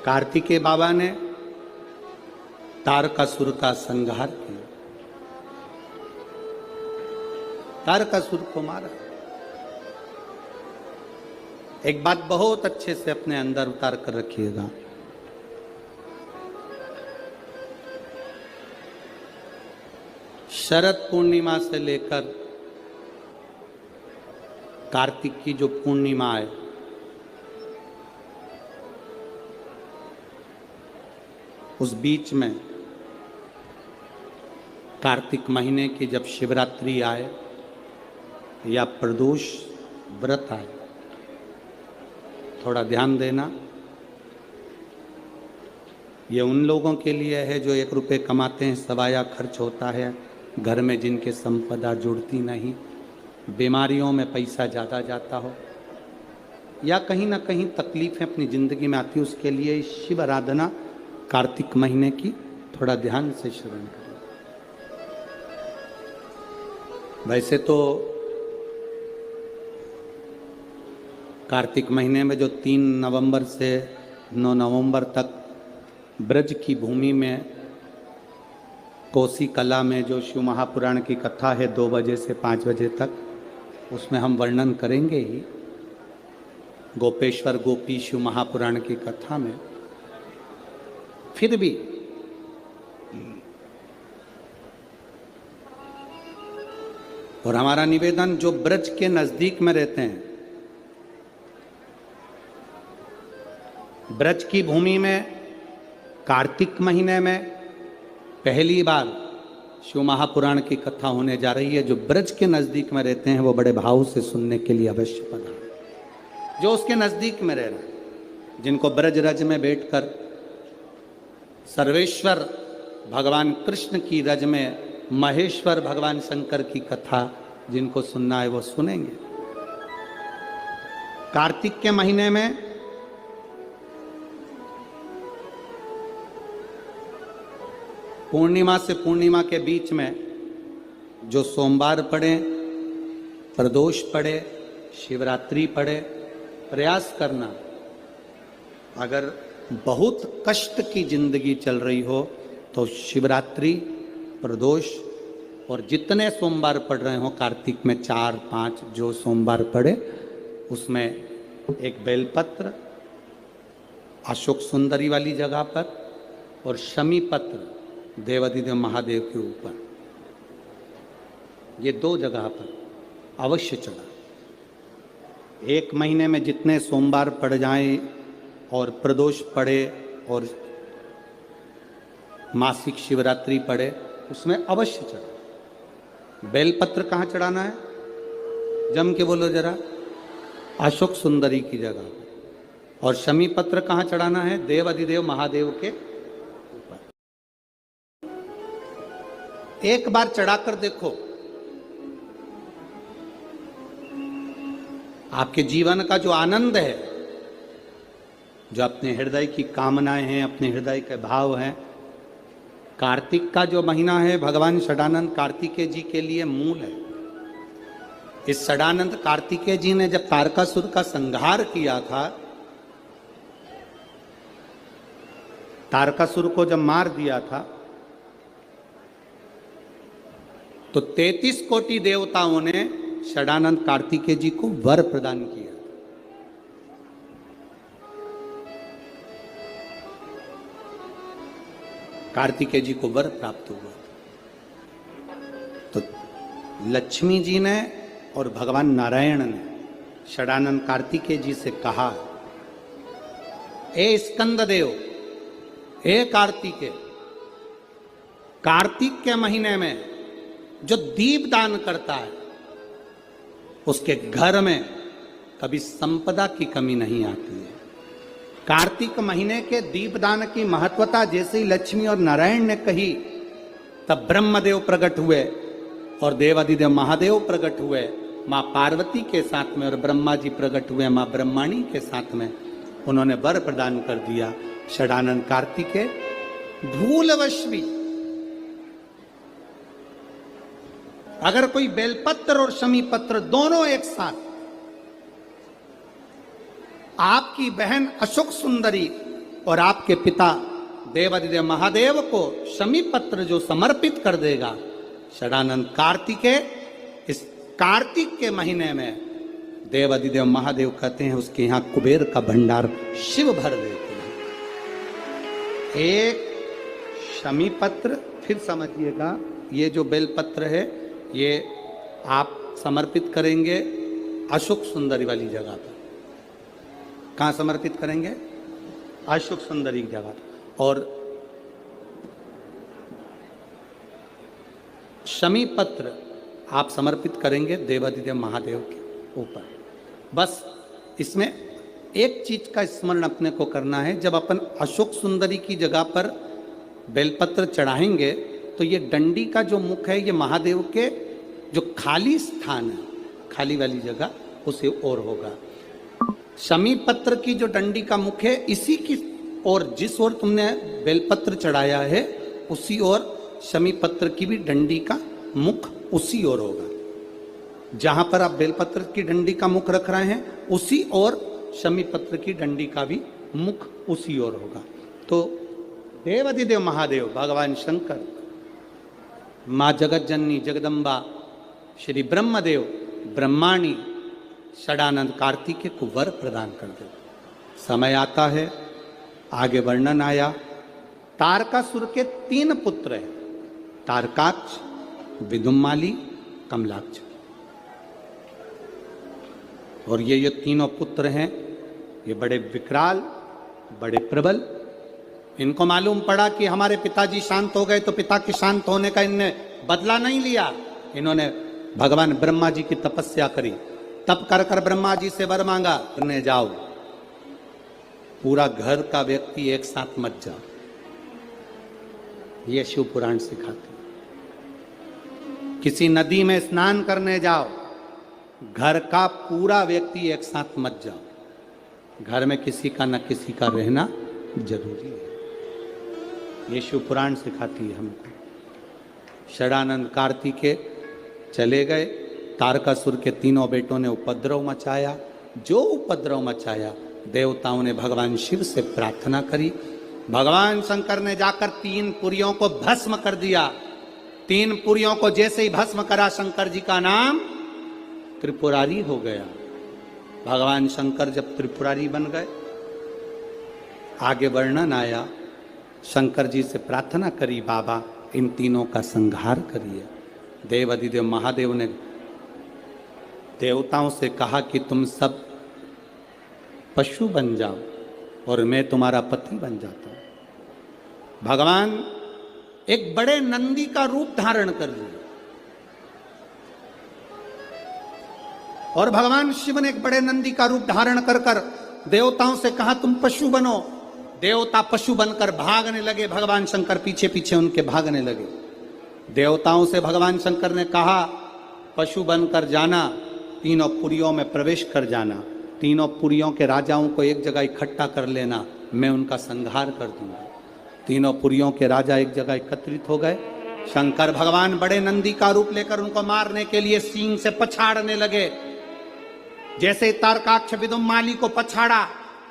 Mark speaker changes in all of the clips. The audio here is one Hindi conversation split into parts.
Speaker 1: कार्तिकेय बाबा ने तारकासुर का संहार किया, तारकासुर को मारा। एक बात बहुत अच्छे से अपने अंदर उतार कर रखिएगा, शरद पूर्णिमा से लेकर कार्तिक की जो पूर्णिमा है, उस बीच में कार्तिक महीने की जब शिवरात्रि आए या प्रदोष व्रत आए, थोड़ा ध्यान देना। ये उन लोगों के लिए है जो 1 रुपये कमाते हैं, सवाया खर्च होता है, घर में जिनके संपदा जुड़ती नहीं, बीमारियों में पैसा ज़्यादा जाता हो, या कहीं ना कहीं तकलीफें अपनी ज़िंदगी में आती है, उसके लिए शिव आराधना कार्तिक महीने की थोड़ा ध्यान से श्रवण करें। वैसे तो कार्तिक महीने में जो 3 नवंबर से 9 नवंबर तक ब्रज की भूमि में कोसी कला में जो शिव महापुराण की कथा है 2 बजे से 5 बजे तक, उसमें हम वर्णन करेंगे ही। गोपेश्वर गोपी शिव महापुराण की कथा में फिर भी और हमारा निवेदन, जो ब्रज के नजदीक में रहते हैं, ब्रज की भूमि में कार्तिक महीने में पहली बार शिव महापुराण की कथा होने जा रही है। जो ब्रज के नजदीक में रहते हैं वो बड़े भाव से सुनने के लिए अवश्य पधारें। जो उसके नजदीक में रह रहे हैं, जिनको ब्रज रज में बैठकर सर्वेश्वर भगवान कृष्ण की रज में महेश्वर भगवान शंकर की कथा जिनको सुनना है वो सुनेंगे। कार्तिक के महीने में पूर्णिमा से पूर्णिमा के बीच में जो सोमवार पड़े, प्रदोष पड़े, शिवरात्रि पड़े, प्रयास करना, अगर बहुत कष्ट की जिंदगी चल रही हो तो शिवरात्रि, प्रदोष और जितने सोमवार पड़ रहे हो कार्तिक में 4-5 जो सोमवार पड़े, उसमें एक बेलपत्र अशोक सुंदरी वाली जगह पर और शमी पत्र देवाधिदेव महादेव के ऊपर, ये 2 जगह पर अवश्य चढ़ा। 1 महीने में जितने सोमवार पड़ जाएं और प्रदोष पड़े और मासिक शिवरात्रि पड़े, उसमें अवश्य चढ़ा। बेलपत्र कहाँ चढ़ाना है? जम के बोलो जरा। अशोक सुंदरी की जगह। और शमी पत्र कहाँ चढ़ाना है? देवाधिदेव महादेव के ऊपर। एक बार चढ़ाकर देखो, आपके जीवन का जो आनंद है, जो अपने हृदय की कामनाएं हैं, अपने हृदय के भाव हैं, कार्तिक का जो महीना है भगवान षडानंद कार्तिकेय जी के लिए मूल है। इस षडानंद कार्तिकेय जी ने जब तारकासुर का संहार किया था, तारकासुर को जब मार दिया था, तो 33 कोटि देवताओं ने षडानंद कार्तिकेय जी को वर प्रदान किया। कार्तिकेय जी को वर प्राप्त हुआ। तो लक्ष्मी जी ने और भगवान नारायण ने षडानंद कार्तिकेय जी से कहा, ए स्कंद देव, ए कार्तिकेय, कार्तिक के महीने में जो दीप दान करता है उसके घर में कभी संपदा की कमी नहीं आती है। कार्तिक महीने के दीपदान की महत्वता जैसे ही लक्ष्मी और नारायण ने कही, तब ब्रह्मदेव प्रकट हुए और देवाधिदेव महादेव प्रकट हुए माँ पार्वती के साथ में, और ब्रह्मा जी प्रकट हुए माँ ब्रह्माणी के साथ में। उन्होंने वर प्रदान कर दिया। षडानंद कार्तिकेय भूलवश भी अगर कोई बेलपत्र और शमी पत्र दोनों एक साथ आपकी बहन अशोक सुंदरी और आपके पिता देवादिदेव महादेव को शमी पत्र जो समर्पित कर देगा, षडानंद कार्तिकेय, इस कार्तिक के महीने में देवादिदेव महादेव कहते हैं उसके यहां कुबेर का भंडार शिव भर देते हैं। एक शमी पत्र, फिर समझिएगा ये जो बेलपत्र है ये आप समर्पित करेंगे अशोक सुंदरी वाली जगह पर। कहां समर्पित करेंगे? अशोक सुंदरी की जगह। और शमी पत्र आप समर्पित करेंगे देवादिदेव महादेव के ऊपर। बस इसमें एक चीज का स्मरण अपने को करना है, जब अपन अशोक सुंदरी की जगह पर बेलपत्र चढ़ाएंगे तो ये डंडी का जो मुख है ये महादेव के जो खाली स्थान है, खाली वाली जगह उसे ओर होगा। शमी पत्र की जो डंडी का मुख है इसी की ओर, जिस ओर तुमने बेलपत्र चढ़ाया है उसी ओर शमी पत्र की भी डंडी का मुख उसी ओर होगा। जहां पर आप बेलपत्र की डंडी का मुख रख रहे हैं उसी ओर शमी पत्र की डंडी का भी मुख उसी ओर होगा। तो देवादिदेव महादेव भगवान शंकर, माँ जगत जननी जगदम्बा, श्री ब्रह्मदेव ब्रह्माणी षडानंद कार्तिकेय को वर प्रदान कर दे। समय आता है, आगे वर्णन आया, तारकासुर के 3 पुत्र हैं, तारकाक्ष, विदुम्माली, कमलाक्ष। और ये तीनों पुत्र हैं, ये बड़े विकराल, बड़े प्रबल। इनको मालूम पड़ा कि हमारे पिताजी शांत हो गए तो पिता के शांत होने का इनने बदला नहीं लिया। इन्होंने भगवान ब्रह्मा जी की तपस्या करी, तप कर कर ब्रह्मा जी से वर मांगा, करने जाओ पूरा घर का व्यक्ति एक साथ मत जाओ। ये शिव पुराण सिखाते। किसी नदी में स्नान करने जाओ, घर का पूरा व्यक्ति एक साथ मत जाओ। घर में किसी का न किसी का रहना जरूरी है। ये शिव पुराण सिखाती है हमको। षडानंद कार्तिकेय चले गए, तारकासुर के 3 बेटों ने उपद्रव मचाया। जो उपद्रव मचाया, देवताओं ने भगवान शिव से प्रार्थना करी। भगवान शंकर ने जाकर 3 पुरियों को भस्म कर दिया। 3 पुरियों को जैसे ही भस्म करा, शंकर जी का नाम त्रिपुरारी हो गया। भगवान शंकर जब त्रिपुरारी बन गए, आगे वर्णन आया, शंकर जी से प्रार्थना करी, बाबा इन तीनों का संहार करिए। देवादिदेव महादेव ने देवताओं से कहा कि तुम सब पशु बन जाओ और मैं तुम्हारा पति बन जाता हूं। भगवान एक बड़े नंदी का रूप धारण कर लिए और भगवान शिव ने एक बड़े नंदी का रूप धारण कर कर देवताओं से कहा तुम पशु बनो। देवता पशु बनकर भागने लगे, भगवान शंकर पीछे पीछे उनके भागने लगे। देवताओं से भगवान शंकर ने कहा पशु बनकर जाना, 3 पुरियों में प्रवेश कर जाना, 3 पुरियों के राजाओं को एक जगह इकट्ठा कर लेना, मैं उनका संहार कर दूंगा। 3 पुरियों के राजा एक जगह एकत्रित हो गए। शंकर भगवान बड़े नंदी का रूप लेकर उनको मारने के लिए सींग से पछाड़ने लगे। जैसे तारकाक्ष विदुम्माली को पछाड़ा,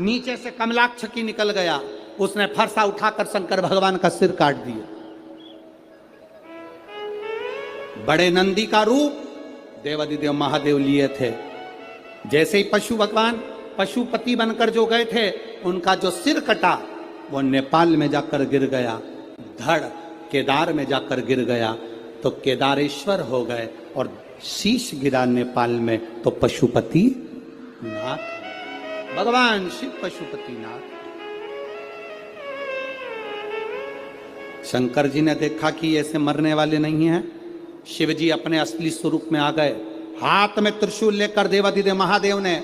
Speaker 1: नीचे से कमलाक्ष की निकल गया, उसने फरसा उठाकर शंकर भगवान का सिर काट दिया। बड़े नंदी का रूप देवादिदेव महादेव लिए थे। जैसे ही पशु भगवान पशुपति बनकर जो गए थे, उनका जो सिर कटा वो नेपाल में जाकर गिर गया, धड़ केदार में जाकर गिर गया तो केदारेश्वर हो गए, और शीश गिरा नेपाल में तो पशुपति नाथ, भगवान शिव पशुपति नाथ। शंकर जी ने देखा कि ऐसे मरने वाले नहीं हैं। शिव जी अपने असली स्वरूप में आ गए। हाथ में त्रिशूल लेकर देवादिदेव महादेव ने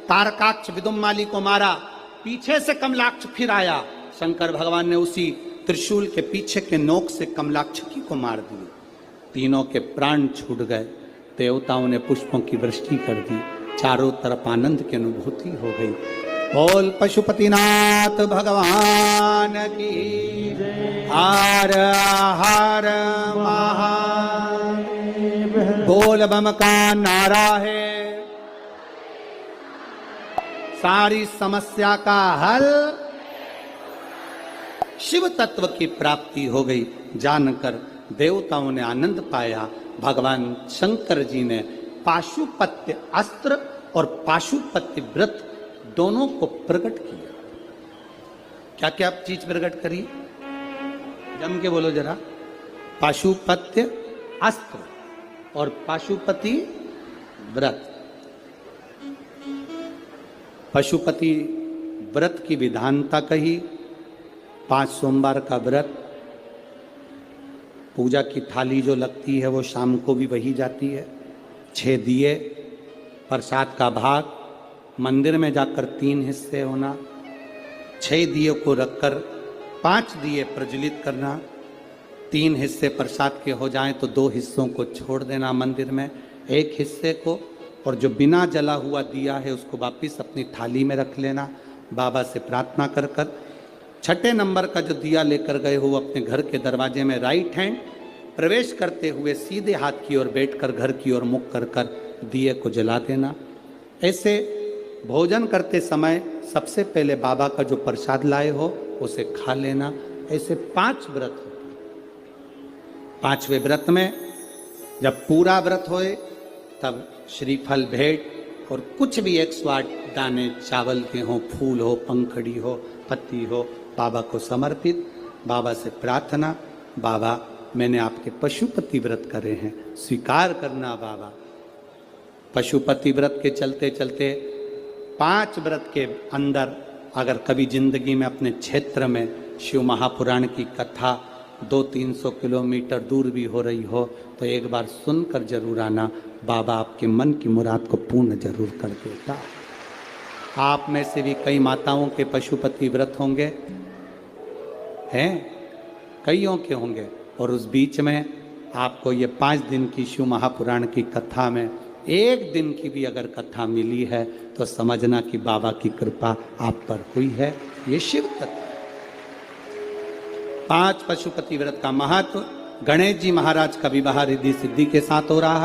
Speaker 1: तारकाक्ष विदुम्माली को मारा। पीछे से कमलाक्ष फिर आया। शंकर भगवान ने उसी त्रिशूल के पीछे के नोक से कमलाक्षकी को मार दिया। तीनों के प्राण छूट गए। देवताओं ने पुष्पों की वृष्टि कर दी। चारों तरफ आनंद की अनुभूति हो गई। बोल पशुपतिनाथ भगवान की। हर हर महादेव। बोल बम का नारा है, सारी समस्या का हल शिव तत्व की प्राप्ति हो गई। जानकर देवताओं ने आनंद पाया। भगवान शंकर जी ने पाशुपत्य अस्त्र और पाशुपत्य व्रत दोनों को प्रकट किया। क्या क्या चीज प्रकट करी? जम के बोलो जरा। पाशुपत्य अस्त्र और पाशुपति व्रत। पशुपति व्रत की विधानता कही। 5 सोमवार का व्रत, पूजा की थाली जो लगती है वो शाम को भी वही जाती है। 6 दिए, प्रसाद का भाग, मंदिर में जाकर 3 हिस्से होना, 6 दिए को रखकर 5 दिए प्रज्वलित करना, 3 हिस्से प्रसाद के हो जाएं तो 2 हिस्सों को छोड़ देना मंदिर में, 1 हिस्से को, और जो बिना जला हुआ दिया है उसको वापिस अपनी थाली में रख लेना। बाबा से प्रार्थना कर कर 6ठे नंबर का जो दिया लेकर गए हो वो अपने घर के दरवाजे में राइट हैंड प्रवेश करते हुए सीधे हाथ की ओर बैठकर घर की ओर मुख कर कर दिए को जला देना। ऐसे भोजन करते समय सबसे पहले बाबा का जो प्रसाद लाए हो उसे खा लेना। ऐसे 5 व्रत होते। 5वें व्रत में जब पूरा व्रत होए तब श्रीफल भेंट और कुछ भी 108 दाने चावल के हो, फूल हो, पंखड़ी हो, पत्ती हो, बाबा को समर्पित। बाबा से प्रार्थना, बाबा मैंने आपके पशुपति व्रत करे हैं, स्वीकार करना बाबा। पशुपति व्रत के चलते चलते 5 व्रत के अंदर अगर कभी जिंदगी में अपने क्षेत्र में शिव महापुराण की कथा 200-300 किलोमीटर दूर भी हो रही हो तो एक बार सुनकर जरूर आना। बाबा आपके मन की मुराद को पूर्ण जरूर कर देता। आप में से भी कई माताओं के पशुपति व्रत होंगे, हैं, कईयों के होंगे, और उस बीच में आपको ये 5 दिन की शिव महापुराण की कथा में 1 दिन की भी अगर कथा मिली है तो समझना कि बाबा की कृपा आप पर हुई है। ये शिव तत्व। 5 पशुपति व्रत का महत्व। गणेश जी महाराज का विवाह रिद्धि सिद्धि के साथ हो रहा है।